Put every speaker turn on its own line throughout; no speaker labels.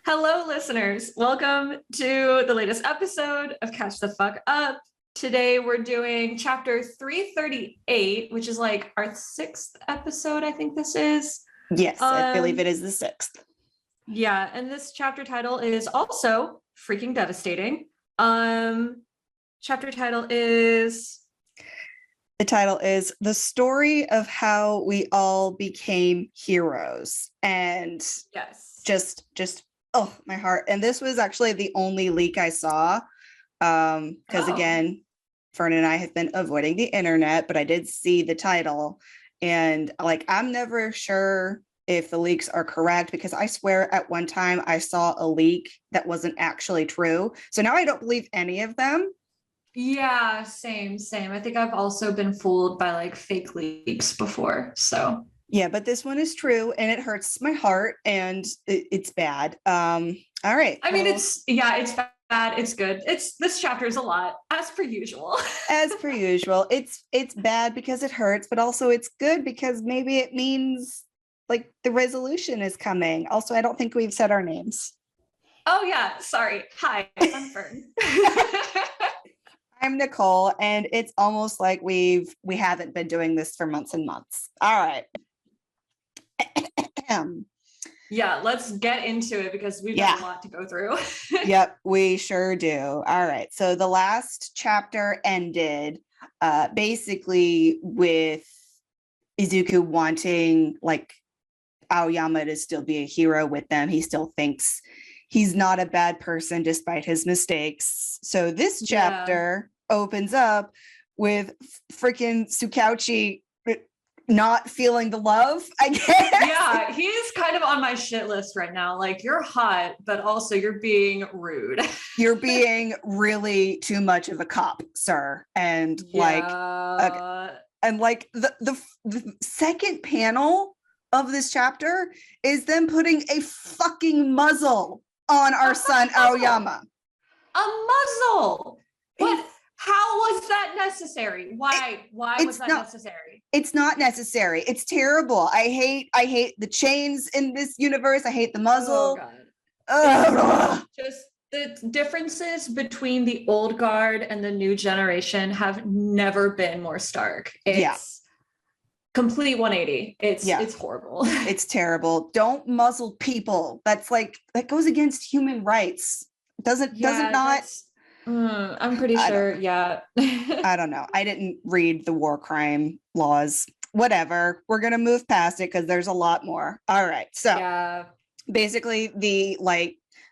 Hello, listeners. Welcome to the latest episode of Catch the Fuck Up. Today we're doing chapter 338, which is like our sixth episode, I think this is.
Yes, I believe it is the sixth.
Yeah, and this chapter title is also freaking devastating. Chapter title is...
The title is The Story of How We All Became Heroes. And
yes,
just oh, my heart. And this was actually the only leak I saw. Because again, Fern and I have been avoiding the internet, but I did see the title. And like, I'm never sure if the leaks are correct, because I swear at one time I saw a leak that wasn't actually true. So now I don't believe any of them.
Yeah, same. I think I've also been fooled by like fake leaks before, so...
Yeah, but this one is true and it hurts my heart and it's bad. All right.
I mean, it's bad. It's good. This chapter is a lot, as per usual.
As per usual. It's bad because it hurts, but also it's good because maybe it means like the resolution is coming. Also, I don't think we've said our names.
Oh yeah, sorry. Hi, I'm Fern.
I'm Nicole, and it's almost like we haven't been doing this for months and months. All right.
Yeah, let's get into it because we've got a lot to go through.
Yep, we sure do. All right. So the last chapter ended basically with Izuku wanting like Aoyama to still be a hero with them. He still thinks he's not a bad person despite his mistakes. So this chapter opens up with freaking Tsukauchi not feeling the love, I guess.
Yeah, he's kind of on my shit list right now. Like, you're hot, but also you're being rude.
You're being really too much of a cop, sir. And the second panel of this chapter is them putting a fucking muzzle on our son Aoyama.
A muzzle. What? How was that necessary? Why was that necessary?
It's not necessary. It's terrible. I hate the chains in this universe. I hate the muzzle.
Oh god. Just the differences between the old guard and the new generation have never been more stark. It's complete 180. It's horrible.
It's terrible. Don't muzzle people. That's like, that goes against human rights. Does it not?
I'm pretty sure.
I don't know. I didn't read the war crime laws. Whatever. We're going to move past it because there's a lot more. All right. So basically the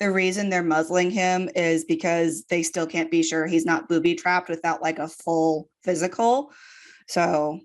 reason they're muzzling him is because they still can't be sure he's not booby trapped without like a full physical. So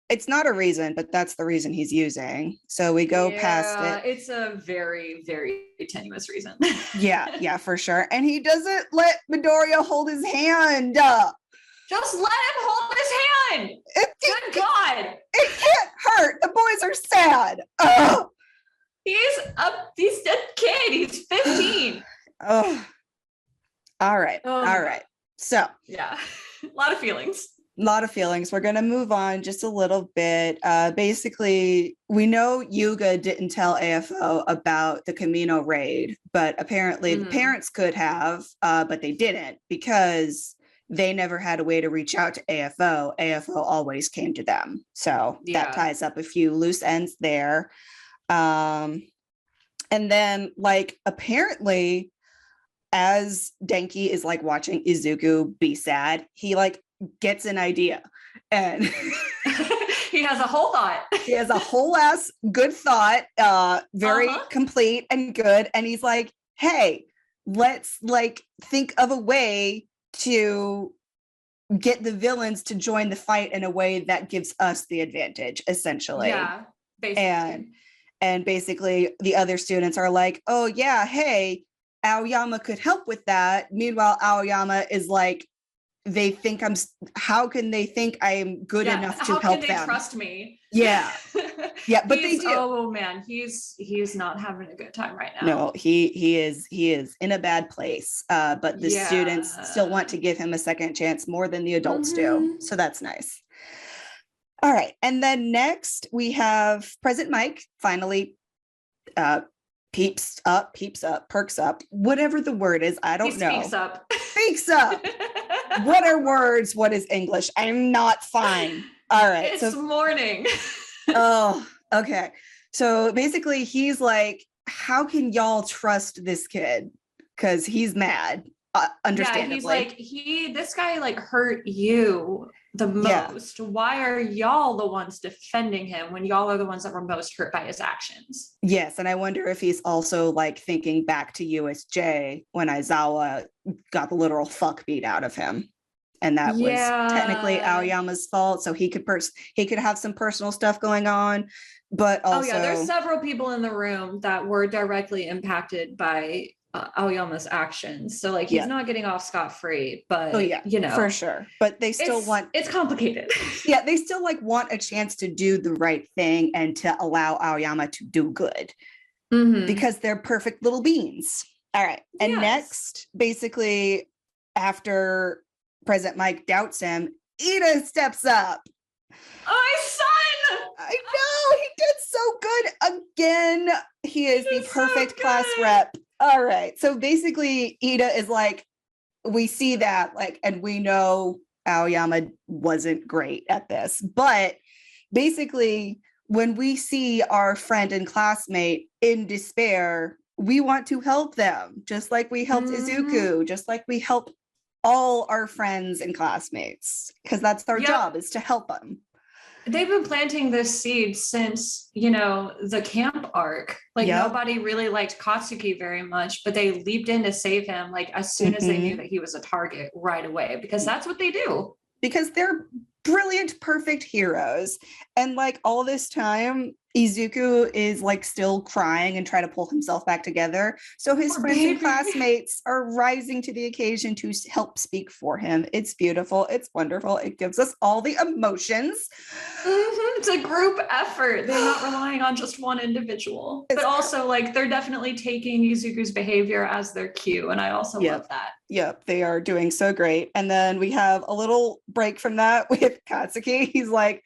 it's not a reason, but that's the reason he's using. So we go past it.
It's a very, very tenuous reason.
Yeah, for sure. And he doesn't let Midoriya hold his hand.
Just let him hold his hand. Good God.
It can't hurt. The boys are sad.
He's a kid. He's 15.
Oh. All right. So.
Yeah. A lot of feelings.
We're going to move on just a little bit. Basically, we know Yuga didn't tell AFO about the Camino raid, but apparently the parents could have, but they didn't because they never had a way to reach out to AFO. AFO always came to them. So that ties up a few loose ends there. And then like apparently as Denki is like watching Izuku be sad, he like gets an idea and
he has a whole thought.
He has a whole ass good thought, very complete and good. And he's like, hey, let's like think of a way to get the villains to join the fight in a way that gives us the advantage, essentially.
Yeah, basically.
And basically the other students are like, oh yeah, hey, Aoyama could help with that. Meanwhile, Aoyama is like, how can they think I'm good enough to help them? How can they
trust me?
Yeah. Yeah, but they do.
Oh man, he's not having a good time right now.
No, he is in a bad place. But the students still want to give him a second chance more than the adults do. So that's nice. All right. And then next we have President Mike finally peeps up, perks up, whatever the word is. I don't know.
Speaks up.
Speaks up. What are words? What is English? I'm not fine. All right.
It's morning.
Oh, okay. So basically he's like, how can y'all trust this kid? Because he's mad. Understandably.
Yeah, he's like, this guy like hurt you the most. Yeah. Why are y'all the ones defending him when y'all are the ones that were most hurt by his actions?
Yes, and I wonder if he's also like thinking back to USJ when Aizawa got the literal fuck beat out of him. And that was technically Aoyama's fault. So he could have some personal stuff going on. But also,
there's several people in the room that were directly impacted by Aoyama's actions. So like he's not getting off scot-free, but
for sure. But they still
it's complicated.
Yeah, they still like want a chance to do the right thing and to allow Aoyama to do good. Because they're perfect little beings. All right. And next, basically, after President Mike doubts him, Ida steps up.
My son!
I know, he did so good again. He is the perfect class rep. All right. So basically, Ida is like, we see that, like, and we know Aoyama wasn't great at this. But basically, when we see our friend and classmate in despair, we want to help them, just like we helped Izuku, just like we help all our friends and classmates, because that's our job, is to help them.
They've been planting this seed since, the camp arc. Like nobody really liked Katsuki very much, but they leaped in to save him like as soon as they knew that he was a target right away, because that's what they do. Because
they're brilliant, perfect heroes. And like all this time, Izuku is like still crying and trying to pull himself back together. So his friends and classmates are rising to the occasion to help speak for him. It's beautiful. It's wonderful. It gives us all the emotions.
It's a group effort. They're not relying on just one individual. But also like they're definitely taking Izuku's behavior as their cue. And I also love that.
Yep, they are doing so great. And then we have a little break from that with Katsuki. He's like,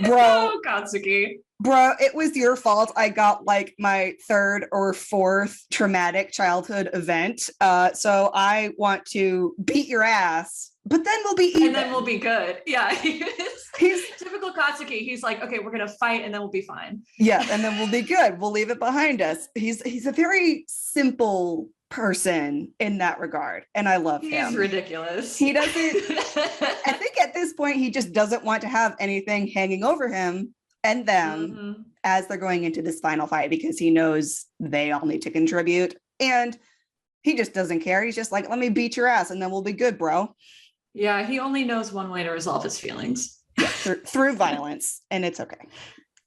bro,
Katsuki.
Bro, it was your fault. I got like my third or fourth traumatic childhood event. So I want to beat your ass, but then we'll be even.
And then we'll be good. Yeah. He's typical Katsuki. He's like, okay, we're going to fight and then we'll be fine.
Yeah. And then we'll be good. We'll leave it behind us. He's a very simple person in that regard. And I love him.
He's ridiculous.
He doesn't, I think at this point, he just doesn't want to have anything hanging over him and them as they're going into this final fight, because he knows they all need to contribute. And he just doesn't care. He's just like, let me beat your ass and then we'll be good, bro.
Yeah, he only knows one way to resolve his feelings.
Yeah, through violence. And it's okay.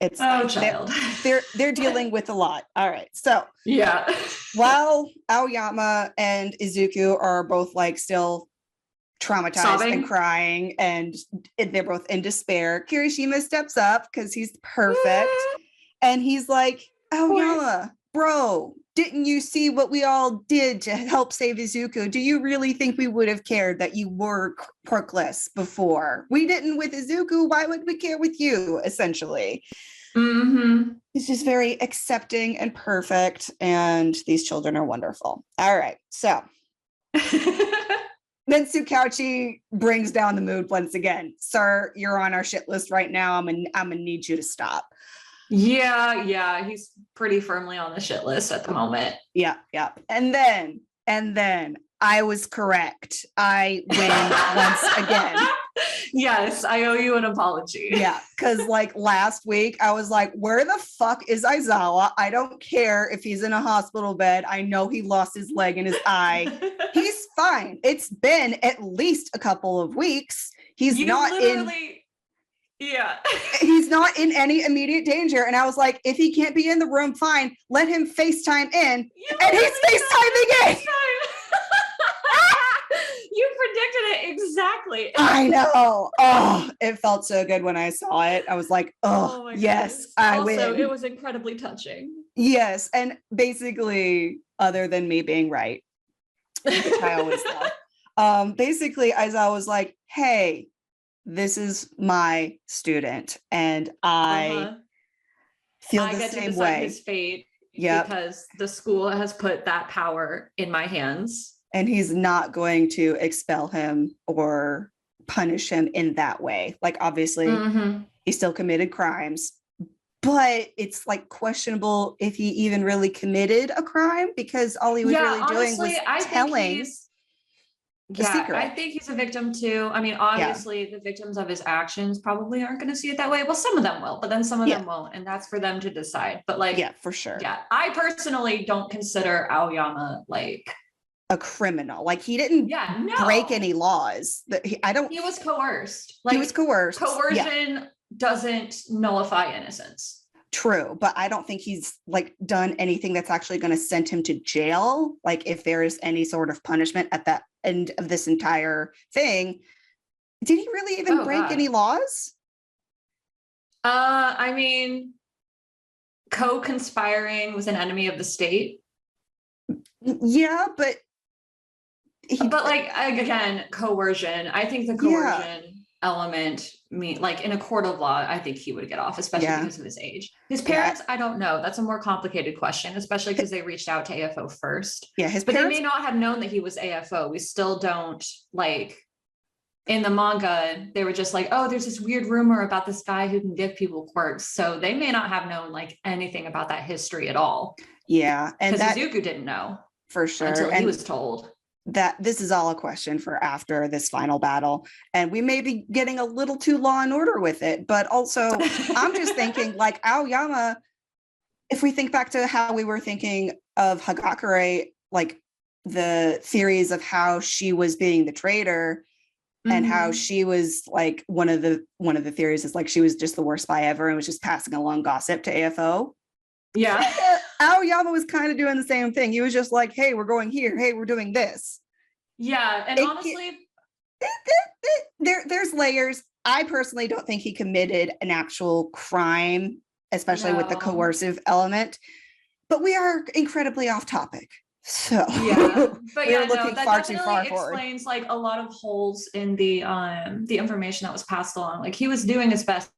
It's
child.
They're dealing with a lot. All right. So
yeah.
While Aoyama and Izuku are both like still traumatized
sobbing
and crying, and they're both in despair, Kirishima steps up because he's perfect. And he's like, Aoyama, bro, didn't you see what we all did to help save Izuku? Do you really think we would have cared that you were quirkless before? We didn't with Izuku. Why would we care with you, essentially? He's just very accepting and perfect, and these children are wonderful. All right, so then Tsukauchi brings down the mood once again. Sir, you're on our shit list right now. I'm gonna need you to stop.
Yeah, he's pretty firmly on the shit list at the moment.
Yeah. And then I was correct. I win once again.
Yes, I owe you an apology.
Yeah, because like last week, I was like, where the fuck is Aizawa? I don't care if he's in a hospital bed. I know he lost his leg and his eye. He's fine. It's been at least a couple of weeks. He's not in any immediate danger. And I was like, if he can't be in the room, fine. Let him FaceTime in. And he's FaceTiming in.
You predicted it exactly.
I know. Oh, it felt so good when I saw it. I was like, oh yes,
goodness.
I win.
It was incredibly touching.
Yes. And basically, other than me being right, which I always love, basically, Aizawa was like, hey, this is my student, and I feel the same way.
His fate. because the school has put that power in my hands.
And he's not going to expel him or punish him in that way. Like, obviously, he still committed crimes, but it's like questionable if he even really committed a crime, because all he was really doing was telling the secret.
I think he's a victim too. I mean, obviously the victims of his actions probably aren't going to see it that way. Well, some of them will, but then some of them won't. And that's for them to decide. But like,
for sure.
Yeah. I personally don't consider Aoyama like
a criminal. Like, he didn't break any laws. He was
coerced.
Like, he was coerced.
Coercion doesn't nullify innocence.
True, but I don't think he's like done anything that's actually going to send him to jail. Like, if there is any sort of punishment at the end of this entire thing, did he really even break any laws?
I mean, co-conspiring with an enemy of the state.
Yeah, but
like, again, coercion. I think the coercion element, like in a court of law, I think he would get off, especially because of his age. His parents, I don't know. That's a more complicated question, especially because they reached out to AFO first.
Yeah,
but they may not have known that he was AFO. We still don't, like, in the manga, they were just like, oh, there's this weird rumor about this guy who can give people quirks. So they may not have known like anything about that history at all.
Yeah, and
because Izuku didn't know
for sure
until he was told.
That this is all a question for after this final battle, and we may be getting a little too Law and Order with it, but also I'm just thinking, like, Aoyama, if we think back to how we were thinking of Hagakure, like the theories of how she was being the traitor and how she was like one of the theories is like she was just the worst spy ever and was just passing along gossip to AFO.
Yeah.
Aoyama was kind of doing the same thing. He was just like, hey, we're going here. Hey, we're doing this.
Yeah. And honestly,
there's layers. I personally don't think he committed an actual crime, especially with the coercive element. But we are incredibly off topic. So
but
we're looking
that
far too far forward.
Explains like a lot of holes in the information that was passed along. Like, he was doing his best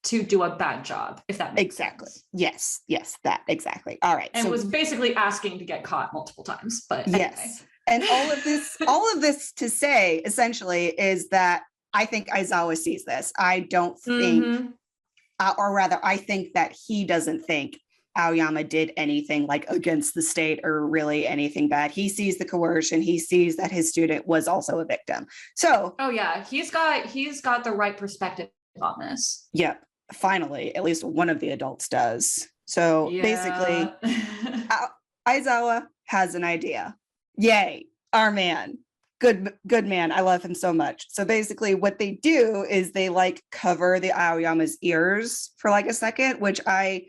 to do a bad job, if that makes sense.
Yes, that exactly. All right.
And was basically asking to get caught multiple times. But anyway.
Yes. And all of this to say essentially is that I think Aizawa sees this. I don't think, or rather, I think that he doesn't think Aoyama did anything like against the state or really anything bad. He sees the coercion. He sees that his student was also a victim. So,
he's got the right perspective on this.
Yep. Finally, at least one of the adults does. So basically, Aizawa has an idea. Yay, our man. Good man. I love him so much. So basically what they do is they like cover the Aoyama's ears for like a second, which I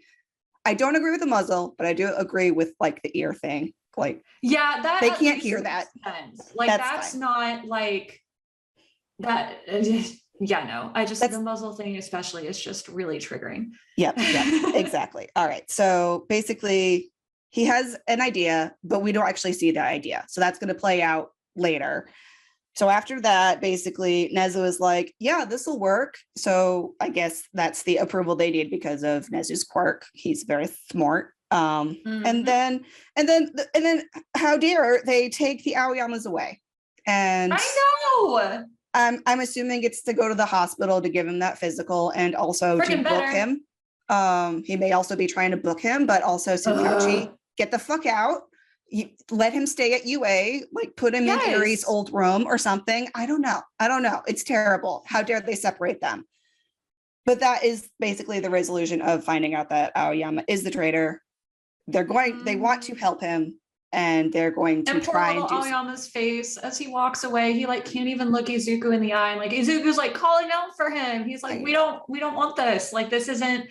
don't agree with the muzzle, but I do agree with like the ear thing. Like,
that
they can't hear that.
Sense. Like, that's not like that. The muzzle thing especially is just really triggering.
Yep, exactly. All right. So basically he has an idea, but we don't actually see the idea. So that's going to play out later. So after that, basically Nezu is like, yeah, this will work. So I guess that's the approval they need because of Nezu's quirk. He's very smart. And then how dare they take the Aoyamas away? And
I know.
I'm assuming it's to go to the hospital to give him that physical and also to book him. He may also be trying to book him, but also Tsukauchi, get the fuck out. Let him stay at UA, like put him in Eri's old room or something. I don't know. It's terrible. How dare they separate them? But that is basically the resolution of finding out that Aoyama is the traitor. They want to help him. And they're going to try and do
Aoyama's face as he walks away. He like can't even look Izuku in the eye. And like Izuku's like calling out for him. He's like, we don't want this. Like, this isn't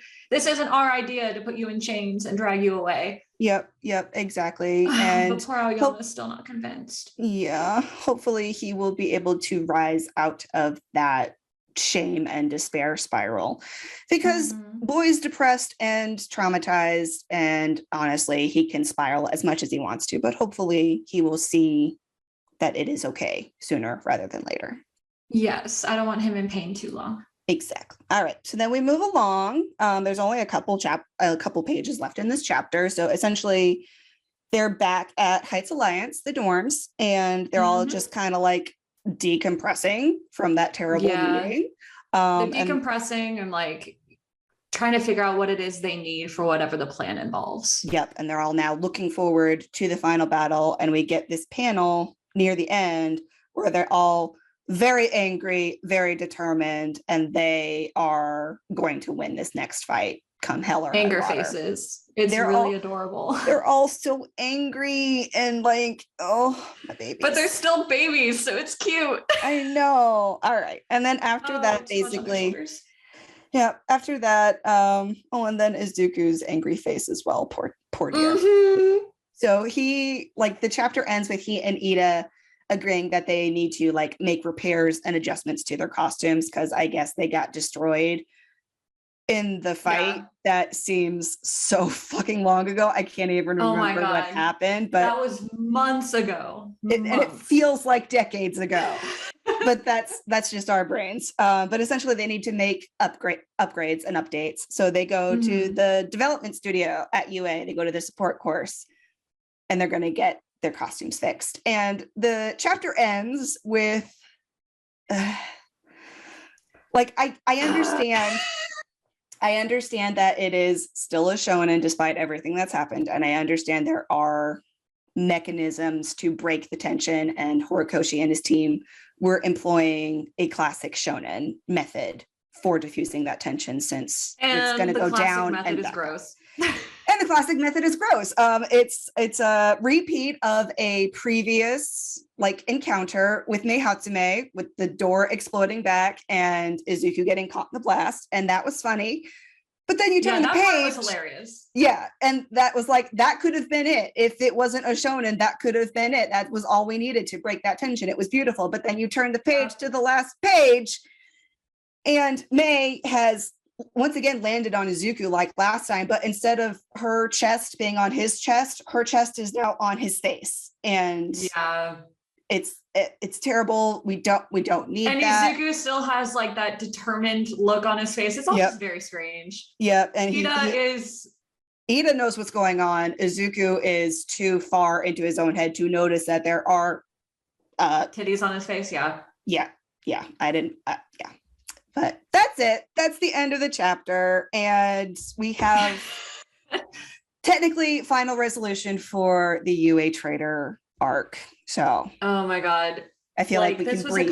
our idea to put you in chains and drag you away.
Yep, exactly. And
but poor Aoyama's still not convinced.
Yeah. Hopefully he will be able to rise out of that shame and despair spiral, because boy's depressed and traumatized, and honestly he can spiral as much as he wants to, but hopefully he will see that it is okay sooner rather than later.
Yes, I don't want him in pain too long.
Exactly. All right. So then we move along. There's only a couple pages left in this chapter. So essentially, they're back at Heights Alliance, the dorms, and they're all just kind of like decompressing from that terrible meeting.
They're decompressing and like trying to figure out what it is they need for whatever the plan involves.
Yep. And they're all now looking forward to the final battle. And we get this panel near the end where they're all very angry, very determined, and they are going to win this next fight come hell or
anger
high water.
Faces. They're really adorable.
They're all still angry and like, oh, my babies.
But they're still babies, so it's cute.
I know. All right. And then after that, basically, yeah, after that, and then Izuku's angry face as well. Poor dear. So he, like, the chapter ends with he and Ida agreeing that they need to like make repairs and adjustments to their costumes because I guess they got destroyed in the fight. That seems so fucking long ago. I can't even remember what happened, but
that was months ago.
And it feels like decades ago. But that's just our brains. But essentially they need to make upgrades and updates. So they go to the development studio at UA, they go to the support course, and they're going to get their costumes fixed. And the chapter ends with like I understand I understand that it is still a shonen despite everything that's happened, and I understand there are mechanisms to break the tension, and Horikoshi and his team were employing a classic shonen method for diffusing that tension since it's going to go down.
And the classic method is gross.
And the classic method is gross. It's a repeat of a previous like encounter with Mei Hatsume, with the door exploding back and Izuku getting caught in the blast, and that was funny. But then you turn the page.
That was hilarious.
Yeah, and that was like, that could have been it. If it wasn't a shonen, that could have been it. That was all we needed to break that tension. It was beautiful. But then you turn the page to the last page, and Mei has once again landed on Izuku like last time, but instead of her chest being on his chest, her chest is now on his face. And it's terrible. We don't need
and
that.
Izuku still has like that determined look on his face. It's all just very strange.
Yep. And
Ida
knows what's going on. Izuku is too far into his own head to notice that there are
titties on his face. Yeah.
I didn't. But that's it. That's the end of the chapter. And we have technically final resolution for the UA Trader arc. So,
oh my God.
I feel like we
this
can
was
breathe.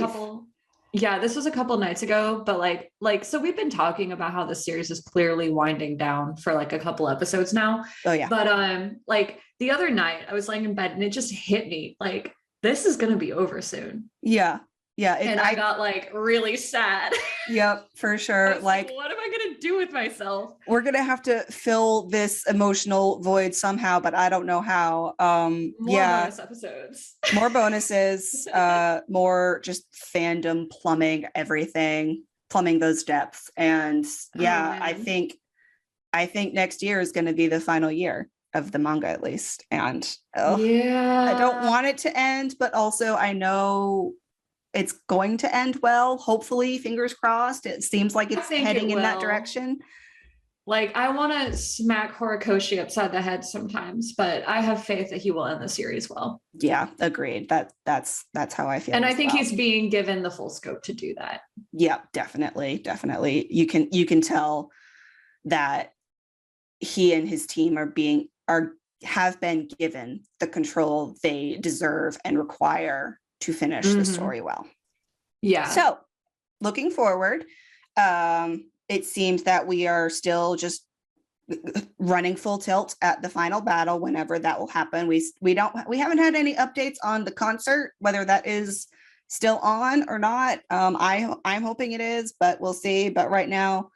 This was a couple nights ago, but like, so we've been talking about how the series is clearly winding down for like a couple episodes now.
Oh yeah.
But like the other night I was laying in bed and it just hit me like, this is going to be over soon.
Yeah. Yeah.
And I got like really sad.
Yep, for sure.
Like, what am I going to do with myself?
We're going to have to fill this emotional void somehow, but I don't know how.
More bonus episodes.
More bonuses, more just fandom plumbing everything, plumbing those depths. And I think next year is going to be the final year of the manga, at least. And I don't want it to end, but also I know it's going to end well. Hopefully, fingers crossed. It seems like it's heading in that direction.
Like, I want to smack Horikoshi upside the head sometimes, but I have faith that he will end the series well.
Yeah, agreed. That's how I feel.
And I think he's being given the full scope to do that.
Yeah, definitely. You can tell that he and his team have been given the control they deserve and require to finish the story well.
Yeah.
So looking forward, it seems that we are still just running full tilt at the final battle whenever that will happen. We haven't had any updates on the concert, whether that is still on or not. I'm hoping it is, but we'll see. But right now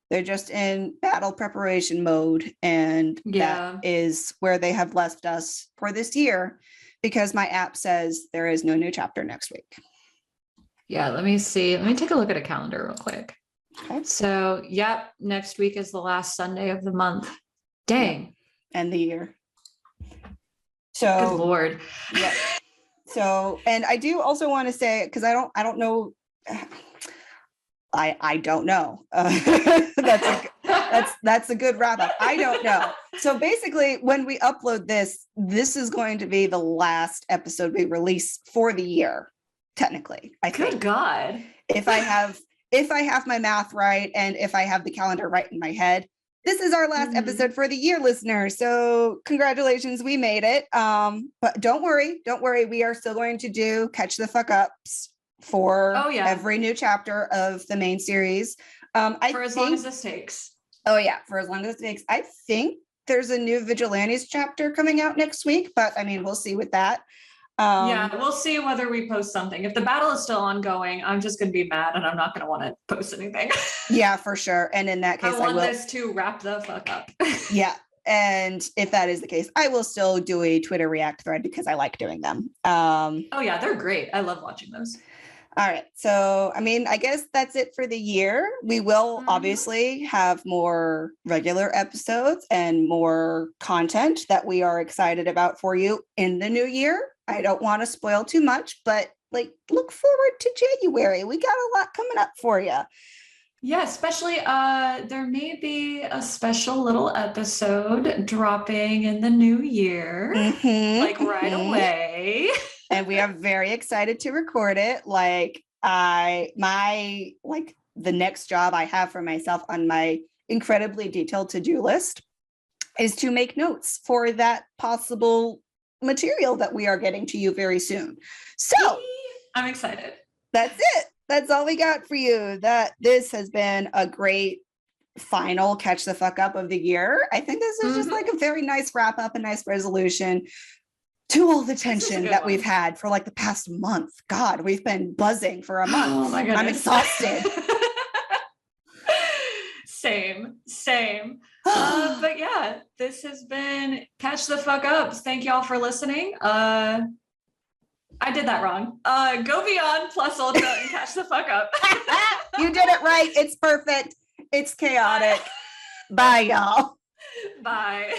they're just in battle preparation mode, and that is where they have left us for this year, because my app says there is no new chapter next week.
Yeah, let me see. Let me take a look at a calendar real quick. Okay. So, next week is the last Sunday of the month. Dang.
And the year. So,
good Lord.
Yeah. So, and I do also want to say, because I don't know, I don't know. That's a good wrap up. I don't know. So basically, when we upload this is going to be the last episode we release for the year, technically. I think.
Good God.
If I have my math right and if I have the calendar right in my head, this is our last episode for the year, listeners. So congratulations, we made it. But don't worry. We are still going to do Catch the Fuck Ups for every new chapter of the main series.
For as long as this takes.
Oh yeah, for as long as it takes. I think there's a new Vigilantes chapter coming out next week, but I mean, we'll see with that.
We'll see whether we post something. If the battle is still ongoing, I'm just going to be mad and I'm not going to want to post anything.
Yeah, for sure. And in that case,
I want this to wrap the fuck up.
Yeah. And if that is the case, I will still do a Twitter React thread because I like doing them. Oh
yeah, they're great. I love watching those.
All right. So, I mean, I guess that's it for the year. We will obviously have more regular episodes and more content that we are excited about for you in the new year. I don't want to spoil too much, but like, look forward to January. We got a lot coming up for you.
Yeah, especially there may be a special little episode dropping in the new year, like right away.
And we are very excited to record it. Like the next job I have for myself on my incredibly detailed to-do list is to make notes for that possible material that we are getting to you very soon. So
I'm excited.
That's it. That's all we got for you. This has been a great final Catch the Fuck Up of the year. I think this is just like a very nice wrap up, a nice resolution to all the tension that we've had for like the past month. God, we've been buzzing for a month.
Oh my goodness.
I'm exhausted.
Same. But yeah, this has been Catch the Fuck Ups. Thank y'all for listening. I did that wrong. Go beyond plus ultra and catch the fuck up.
You did it right. It's perfect. It's chaotic. Bye, y'all.
Bye.